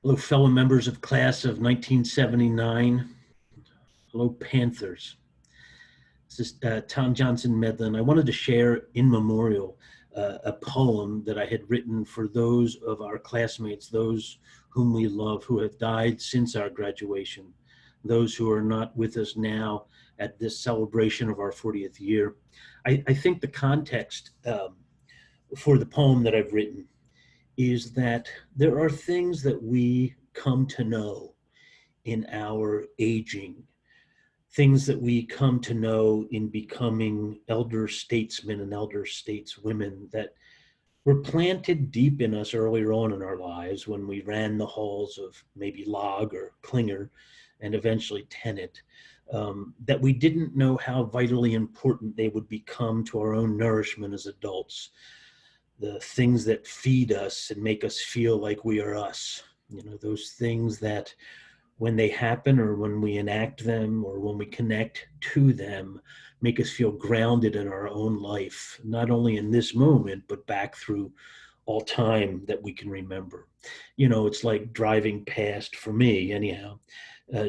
Hello, fellow members of class of 1979. Hello, Panthers. This is Tom Johnson Medlin. I wanted to share in memorial a poem that I had written for those of our classmates, those whom we love, who have died since our graduation, those who are not with us now at this celebration of our 40th year. I think the context for the poem that I've written is that there are things that we come to know in our aging, things that we come to know in becoming elder statesmen and elder stateswomen that were planted deep in us earlier on in our lives when we ran the halls of maybe Log or Klinger and eventually Tennent, that we didn't know how vitally important they would become to our own nourishment as adults. The things that feed us and make us feel like we are us, those things that when they happen or when we enact them or when we connect to them, make us feel grounded in our own life, not only in this moment, but back through all time that we can remember. It's like driving past, for me anyhow,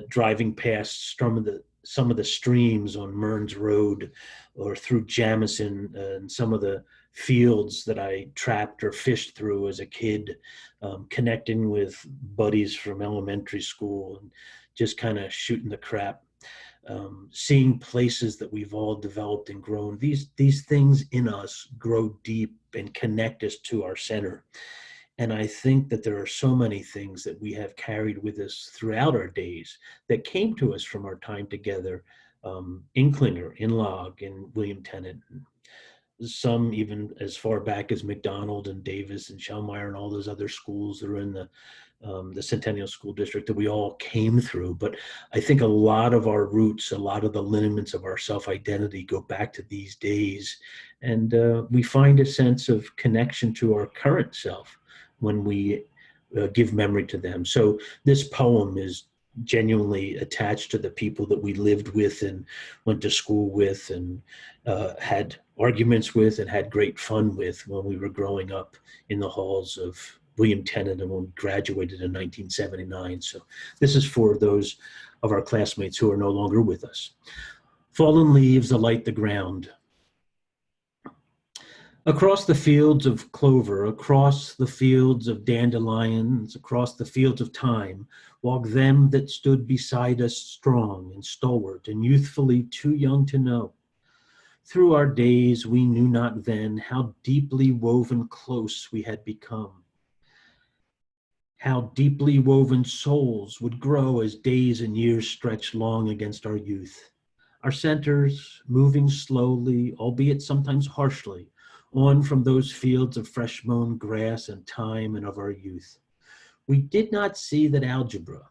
driving past some of the streams on Mearns Road or through Jamison and some of the fields that I trapped or fished through as a kid, connecting with buddies from elementary school and just kind of shooting the crap, seeing places that we've all developed and grown. These things in us grow deep and connect us to our center. And I think that there are so many things that we have carried with us throughout our days that came to us from our time together, in Klinger, in Log, in William Tennent, some even as far back as McDonald and Davis and Schellmeyer and all those other schools that are in the Centennial School District that we all came through. But I think a lot of our roots, a lot of the lineaments of our self-identity go back to these days. And we find a sense of connection to our current self when we give memory to them. So this poem is genuinely attached to the people that we lived with and went to school with and had arguments with and had great fun with when we were growing up in the halls of William Tennent and when we graduated in 1979. So this is for those of our classmates who are no longer with us. Fallen leaves alight the ground. Across the fields of clover, across the fields of dandelions, across the fields of time, walk them that stood beside us strong and stalwart and youthfully too young to know. Through our days we knew not then how deeply woven close we had become, how deeply woven souls would grow as days and years stretched long against our youth. Our centers, moving slowly, albeit sometimes harshly, on from those fields of fresh mown grass and time and of our youth. We did not see that algebra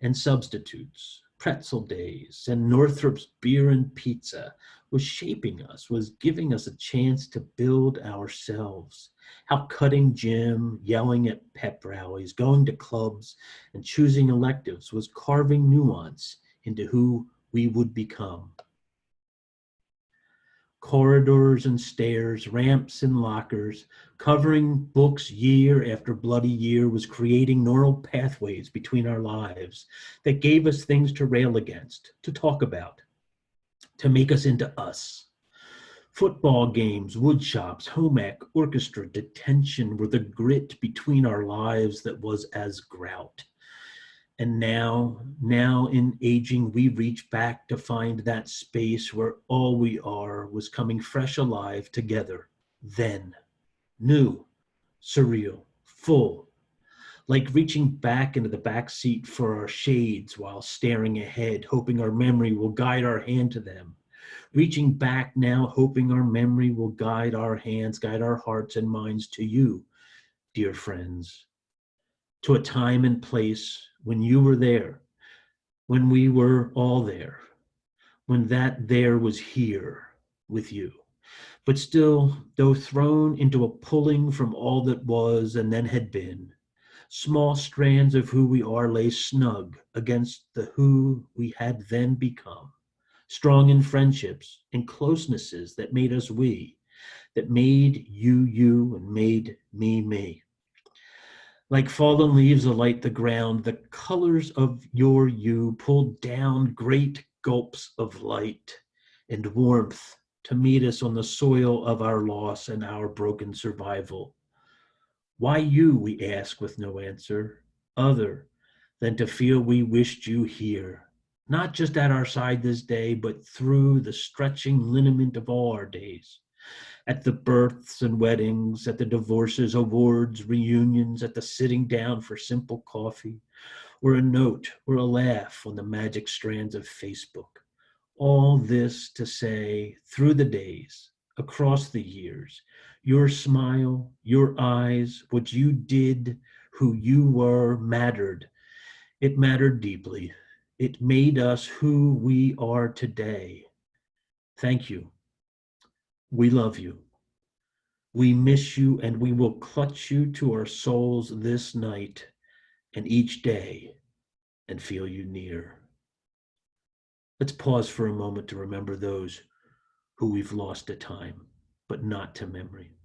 and substitutes, pretzel days, and Northrop's beer and pizza was shaping us, was giving us a chance to build ourselves. How cutting gym, yelling at pep rallies, going to clubs, and choosing electives was carving nuance into who we would become. Corridors and stairs, ramps and lockers, covering books year after bloody year was creating neural pathways between our lives that gave us things to rail against, to talk about, to make us into us. Football games, wood shops, home ec, orchestra, detention were the grit between our lives that was as grout. And now in aging, we reach back to find that space where all we are was coming fresh alive together, then, new, surreal, full, like reaching back into the back seat for our shades while staring ahead, hoping our memory will guide our hand to them. Reaching back now, hoping our memory will guide our hands, guide our hearts and minds to you, dear friends, to a time and place when you were there, when we were all there, when that there was here with you. But still, though thrown into a pulling from all that was and then had been, small strands of who we are lay snug against the who we had then become, strong in friendships and closenesses that made us we, that made you you and made me me. Like fallen leaves alight the ground, the colors of your you pulled down great gulps of light and warmth to meet us on the soil of our loss and our broken survival. Why you, we ask with no answer, other than to feel we wished you here, not just at our side this day, but through the stretching lineament of all our days, at the births and weddings, at the divorces, awards, reunions, at the sitting down for simple coffee, or a note, or a laugh on the magic strands of Facebook. All this to say, through the days, across the years, your smile, your eyes, what you did, who you were, mattered. It mattered deeply. It made us who we are today. Thank you. We love you. We miss you, and we will clutch you to our souls this night and each day and feel you near. Let's pause for a moment to remember those who we've lost to time, but not to memory.